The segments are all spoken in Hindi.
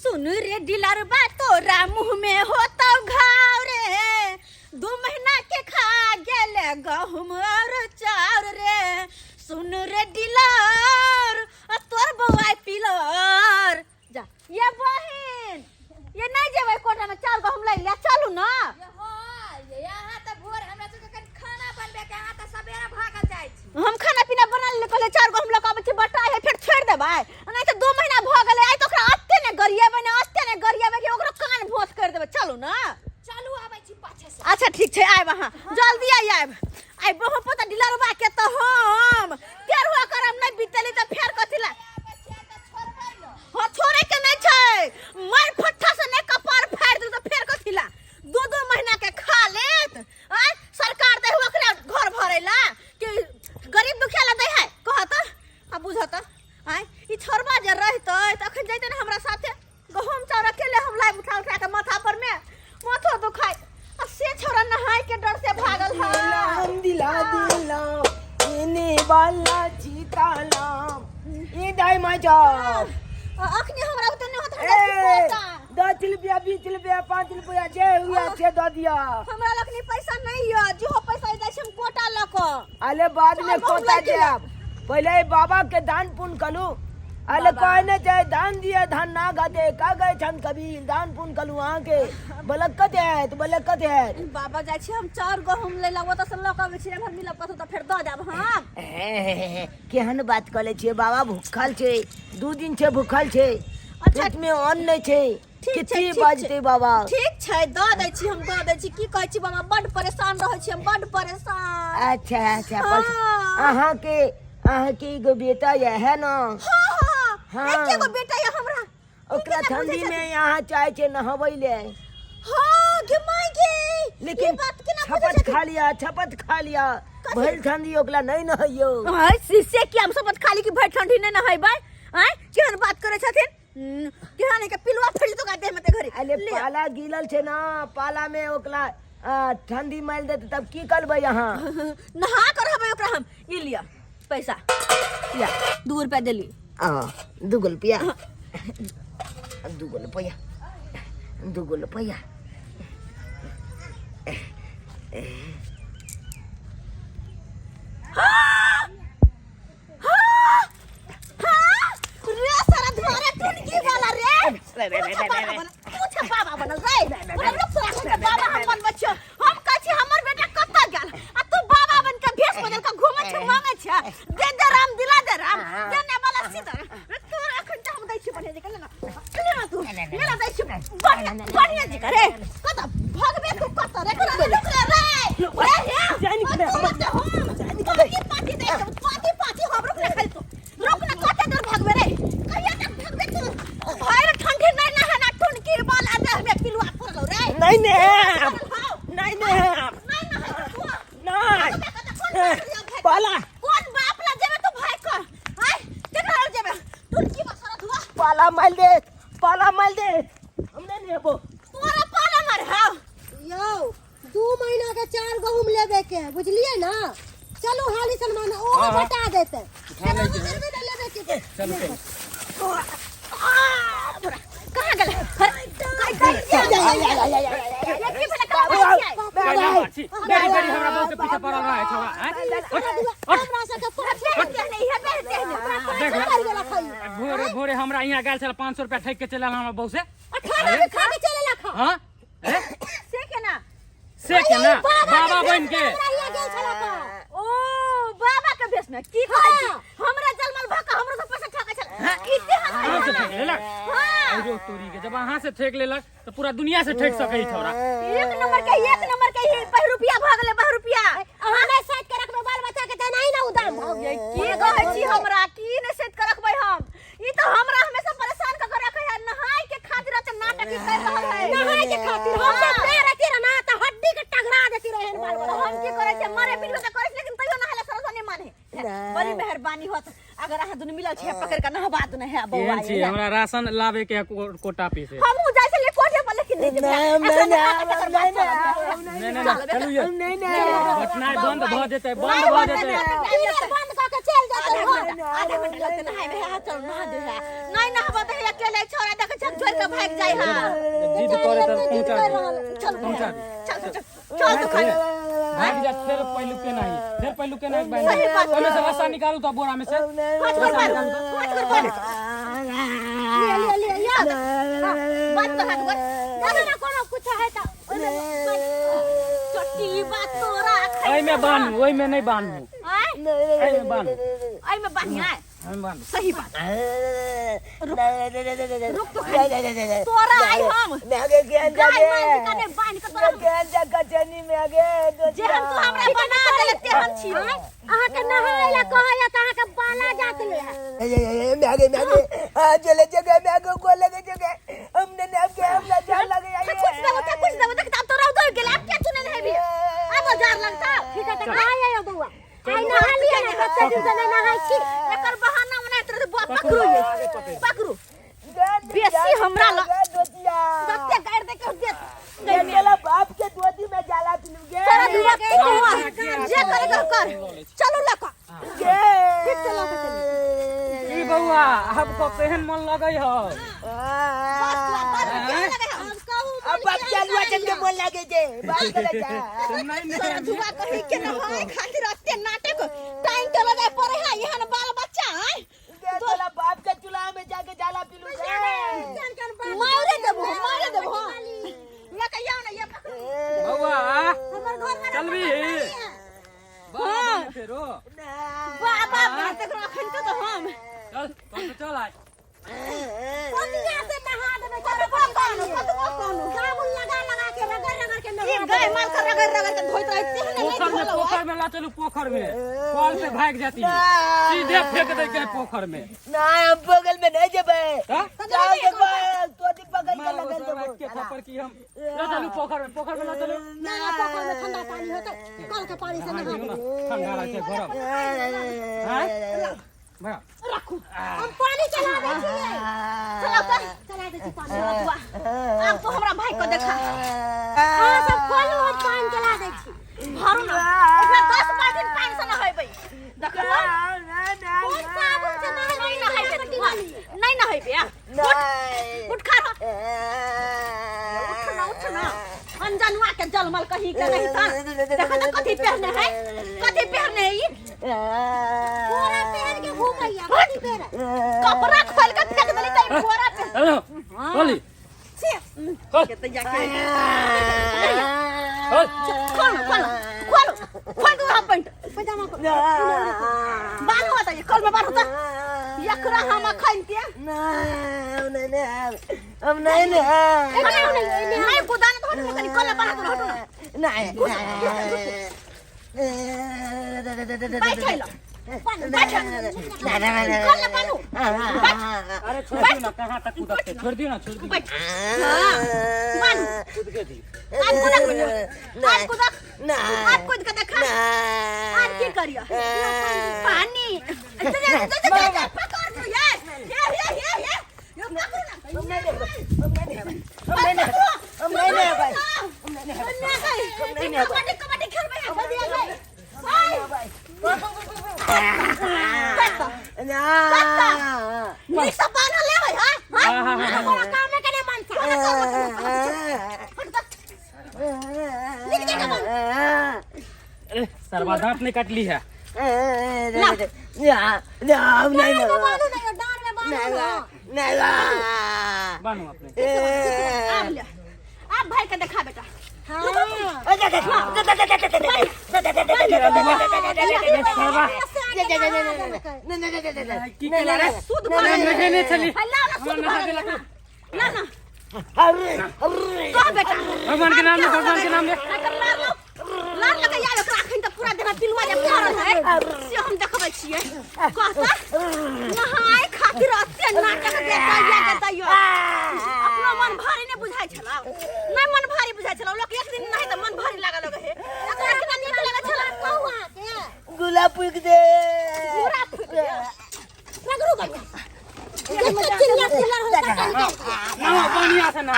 सुन रे डिलरबा तोरा मुँह में होता घाव रे, 2 महीना के खा गेले गहुम और चाउर रे। सुन रे डिलर तोर बउआ पिलर जा ये बहिन ये नहीं जेबै कोटा में चाउर गहुम ले ले चलू ना। यहाँ तो भोर हमरा सबके खाना बनबे के यहाँ तो सवेरे भागल जाय छी। हम खाना पीना बना ले कहले चाउर गहुम लक आबै छी बटा है फिर छोड़ देबै नहीं तो 2 महीना भ गेलै आई तो ओकरा अत्ते ने गरियाबै ने अत्ते ने गरियाबै कि ओकरा कान भोस कर देबै चलू ना। चलू आबै छी पाछे से। अच्छा ठीक छै आइब अहाँ जल्दी आइब आई बहुत पता डिलरबा के तो हम केरुआ करम नहीं बितली तो फेर कथिला हां छोड़े के नहीं छै मार फट्ठा से नहीं कपार फाड़ दे तो फेर कथिला 2 महीना के खा लेत आ सरकार दे ओकरा घर भरेला कि गरीब दुखिया ला दे है कहत आ बुझत आई ई छोरबा जे रहतै तखन जइते न हमरा साथे गहुम चाउर अकेले हम लाई उठा उठा के माथा पर में माथा दुखाई आ से छोरा नहाय के डर से भागल है। हम दिला इने वाला जीतालाम ये दाई मजा अखनी हमरा उतने होत है 10 रुपया 20 रुपया 5 रुपया जे हुआ से दे दिया। हमरा लखनी पैसा नहीं है जो पैसा दै छै हम कोटा लक अले बाद में कोटा देब पहले बाबा के दान पुण्य कलू अले कहने चाहे दान दिए धान ना गाते का गए छन कभी दान पुण्य कलू वहां के बलकत है तो बलकत है बाबा जाय छी हम चाउर गहुम ले लाबो त सब लक आबै छी हमर मिलब कथु त फेर द देब हम केहन बात कले छे बाबा भूखल छे 2 दिन से भूखल छे पेट में अन्न नहीं छे कितनी बाजते बाबा ठीक छै द दै छी हम द दै छी की कहै छी बाबा बड परेशान रहै छी हम बड परेशान। अच्छा अच्छा अहाँ के एगो बेटा ये है ना हां एकेगो बेटा ये हमरा ओकरा ठंडी में यहाँ चाहे छे नहबै ले हां गे माय गे लेकिन छपत खा लिया भर ठंडी ओकला नहीं नहइयो हां से कि हम शपथ खाली की भर ठंडी नहीं नहैबै हैं केहन बात करे छथिन केहन के पिलवा फड़ी तो गाते में ते घरे अले पाला गिलल छे ना पाला में ओकला ठंडी मार दे तब की करबै यहाँ नहा कर हबै ओकरा हम ई लिया पैसा या 2 रुपया देली 2 रुपया 2 रुपया 2 रुपया रे सारा द्वारा टुनकी वाला रे पूछे बाबा बनल रे हम लोग सारा बाबा हम बन बच्चो हम कहै छी हमर बेटा कत्ता गेल आ तू बाबा बन के भेष बदल के घुमै छ मांगे छ दे राम दिला दे राम देने वाला सीधा तोरा अखन हम दै छी बढ़िया जका ले ना तू ले दै छी बढ़िया जका रे कत भगबे तू कत रे रुक रे जानी के हम की पार्टी दे पार्टी हम रुक रे खाली तू रुक ना कत देर भगबे रे कहिया तक भगबे तू भाई ठंडी नहीं ना है ना टुनकी वाला देह में पिलवा पड़लो रे नहीं पाला कौन बाप ला जेबे तू भाई कर हाय केकरा जेबे टुनकी में सारा धुआ पाला मार दे हमने नहीं हेबो तोरा पाला मार हां यो 2 महीना के 4 गहुम लेबे के बुझलिए ना। चलू हाली सलमान ओ बता देते लेबे के चलो कहां गेल हमरा बहुत पीछे पड़ रहा है छोरा हमरा से के नहीं है भोरे हमरा यहाँ गेल छल 500 रुपया ठक के चलल हमरा बहु से 18 खा के चले लखा हां से के ना बाबा बन के ओ बाबा के भेष में की कहै छी हमरा जलमल भाका हमरो से पैसा ठका चल हां से ठक लेलक अरे तोरी के जब हां से ठक लेलक तो पूरा दुनिया से ठक सकै छोरा एक नंबर के ही 5 रुपया भ गेलै 5 रुपया हमें सेट के रखबे बाल बच्चा के देना ही ना उदाम की कहै छी हमरा की ने सेट के रखबै हम ई तो हमरा हमेशा परेशान क के रखै है नहाय के खातिर त नाटक ही कर रहल है नहाय के खातिर हम सब पैर रखी ना त हड्डी के टगरा देती रहे बाल बच्चा हम की करे छै मारे पिलबे त करे लेकिन तइयो नहाले सरस नहीं माने बड़ी मेहरबानी होत अगर अहाँ दुनु मिलल छै पकड़ के नहबा दु है बौआ छी हमरा राशन लावे के कोटा पे से हम जाय से ले कोठे पर लेकिन नहीं चलू ये बटना बंद भ जेतै बंद क के चल जाते हो आधा घंटा लगते नहाए में हाथ चल नहा दे है नहीं नहाबो त अकेले छोरा देख झक झोर के भाग जाई है जिद करे तो पहुंचा दे चल पहुंचा दे चल तो खा भाग जा फिर पहलू के नहीं सही बात बांध में से रास्ता निकालू तो बोरा में से हाथ कर बात ले याद बात तो हाथ कर दादा ना कोनो कुछ है तो चट्टी बात तोरा ओई में बांध ओई में नहीं बांधू आई में बांध आई में बांध है हम बांध सही बात रुक तो तोरा आई हम मैं आगे गेंद गाय मान कने बांध के तोरा गेंद कचनी में आगे जे हम तो हमरा बना देले ते हम छी अहाँ के नहायला कहया त अहाँ के बाला जात ले है मैं आगे चले जगह मैं आगे को लगे जगह हमने नाम के हमला जार लगे कुछ दबो देख तब तो रह दो गेल आप क्या चुने नहीं भी अब जार लगता ठीक है त आया यो बउआ आई नहा लिया ना कते दिन से नहाई छी एकर बहाना बना तेरे पकड़ू ये पकड़ू बेसी हमरा ल दत्ते गाड़ दे के दे मेरा बाप के दोती में जाला पिलूगे तेरा दुआ के जे करे कर चलो लका ठीक चला के चली ई बउआ हमको केहन मन लगई हो अब बाप चलवा चल के बोल लगे जे बात करे जा तेरा दुआ कहि के न होय खातिर अत्ते नाटक टाइम तो लगा पड़े है यहां बाल बच्चा है तोला बाप के चूल्हा में जाके जाला पिलूगे मारे देबो लका या ना ये बउआ हमर घर में चल भी बाबा फेरो बाबा बात कर अखन के तो हम चल आय कोनिया से नहा देबे चलो कौन साबुन लगा के रगड़ के ये गाय मार कर रगड़ के धोइत रहते हैं पोखर में ला चलू पोखर में कॉल से भाग जाती है सीधे फेंक दे के पोखर में ना हम बगल में नहीं जबे हां जाओ देखो तोती पकड़ के लगल देबो के थप्पड़ की हम ला चलू पोखर में ला चलू ना पोखर में ठंडा पानी होता कल के पानी से नहा देबे ठंडा रहते गरम हां बड़ा रखो हम पानी चला दे छी चला दे छी पानी अब तो हमरा भाई को देखा हां सब खोलू और पानी चला दे छी भरू ना इसमें 10 दिन पानी से न होइबे देखला कोई साबुन से नहीं नहाइबे नहीं नहाइबे उठ खा उठ ना अनजानुआ के जलमल कहीं के नहीं था देखा तो कथी पहने है ई पूरा पहन के घूमैया कथी पहन कपड़ा खोल के फेंक देली तई पूरा पे हेलो बोली छी के त जाके खोल दो हाफ पैंट पजामा को बांध होता ये कल में बांध होता यकरा हम खाइन के हम नहीं नहीं गोदान तो हट कनी कल बांध तो हटो ना बैठ लो बैठ कल बांधो अरे छोड़ दियो ना कहां तक कूदते छोड़ दियो ना बैठ बांध कूद के दी आप कूद के देखा आप की करियो पानी पकड़ लो ये पकड़ो ना कबड्डी खेलबे जल्दी आ गए नहीं सब बांध ले भाई हां कोनो काम में कने मन अरे सरवा दांत नहीं काट ली है बानो अपने आप भाई का देखा बेटा सूद नहीं चली ला ना सूद ला ना कह बेटा भगवान के नाम ले लाल लगा यार ओकरा अखन त पूरा देह पिलवा जे पड़ल है से हम देखबै छियै कहता नहाय खातिर अत्ते नाटक देता यो अपना मन भारी ने बुझाइ छला नहीं मन भारी बुझाइ छला लोग एक दिन नहीं त मन भारी लागल लगे है एकरा केना नीक लागल छला कहुआ के गुलाब फूक दे पूरा फूक दे लगरू गया चिल्ला चिल्ला होता है ना बढ़िया से ना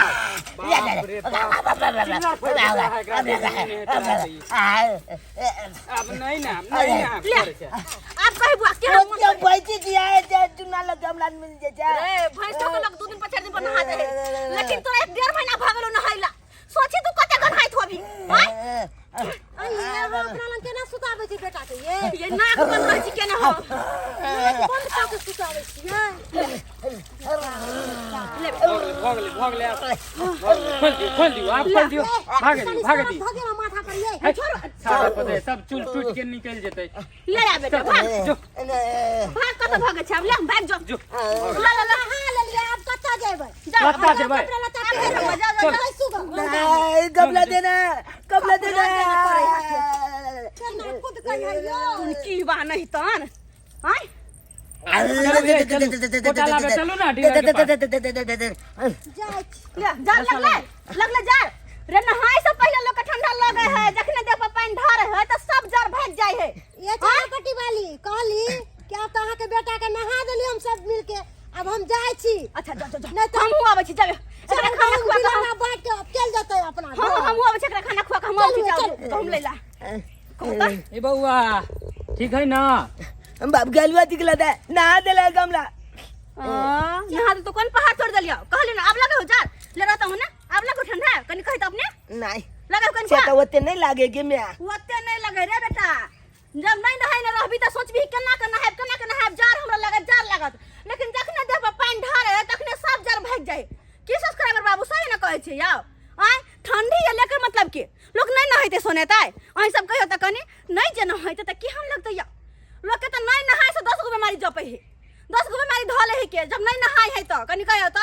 बाप रे बाप अब नहीं ना करे छे आप कहे बुआ के हम क्या बैठी दिया है जे चुना लग हमरा मिल जे जा ए भैंस तो लोग 2 दिन पर 4 दिन पर नहा दे लेकिन तो 1.5 महीना भागलो नहाइला सोची तू कते गन्हाइत होबी हैं ये अपना लन केना सुताबै छी बेटा के ये नाक बंद रहै छी केना हो बंद का के सुताबै छी भाग ले खोल दियो आप खोल दियो भागे दी भागे माथा पर ये है सारा पते सब चूल टूट के निकल जेतै ले आ बेटा भाग जो भाग कत भागे छ अब ले भाग जो ला ला ला हां ले लिया अब कत्ता जेबै कत्ता जेबै कबला देना खुद कहियो तू की बा नहीं तन हैं कोटाला पे चलो ना डीलर के पास जाय लग ले जा रे नहाय से पहले लोग के ठंडा लगे है जखने देह पर पानी ढारे है तो सब जर भाग जाय है ये चापटी वाली कहली क्या तो अहाँ के बेटा के नहा देली हम सब मिल के अब हम जाय छी अच्छा जा नहीं तो हम आबै छी जाबे एकरा खाना खुआ के हम बांट के चल जतै अपना हां हम आबै छी एकरा खाना खुआ के हम आबै छी जाओ तो हम ले ला ए बउआ ठीक है ना बाप गलवा दिखला दे नहा देला गमला नहा तो कौन पहाड़ तोड़ दलिया कहली ना अब लगे हो जार ले रहता हूं ना अब लगे ठंडा कनी कहि तो अपने नहीं लगे कनी से तो ओते नहीं लागे के मैं ओते नहीं लगे रे बेटा जब नहीं नहाय न रहबी त सोचबी केना के नहायब जार हमरा लागत लेकिन जखने देह पर पानी ढारे तखने सब जार भाग जाए की सब्सक्राइबर बाबू सही न कहै छै याओ आय ठंडी है लेकर मतलब के लोग नहीं नहाइते सोनेताय अहीं सब कहियो त कनी नहीं जे नहाइते त की हम लगतै या लोग के त नहीं नहाय से 10 गो बीमारी जपै है 10 गो बीमारी धले है के जब नहीं नहाय है त कनी कहियो त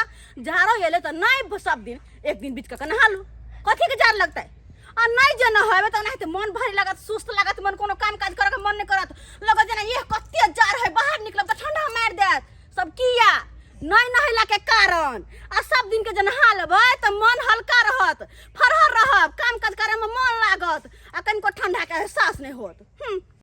जारो एले त नहीं सब दिन एक दिन बीच के नहा लू कथी के जार लगतै आ नहीं जे नहायबे त नहीं त मन भारी लागत सुस्त लागत मन कोनो काम काज करे के मन नहीं करत लगत जना ये कत्ते जार है बाहर निकलब त ठंडा मार देत सब किया नहीं नहला के कारण आ सब दिन के जे नहा लेबै त मन हल्का रहत फरहर रहब काम काज करे में मन लागत आ कनिको ठंडा के एहसास नहीं होत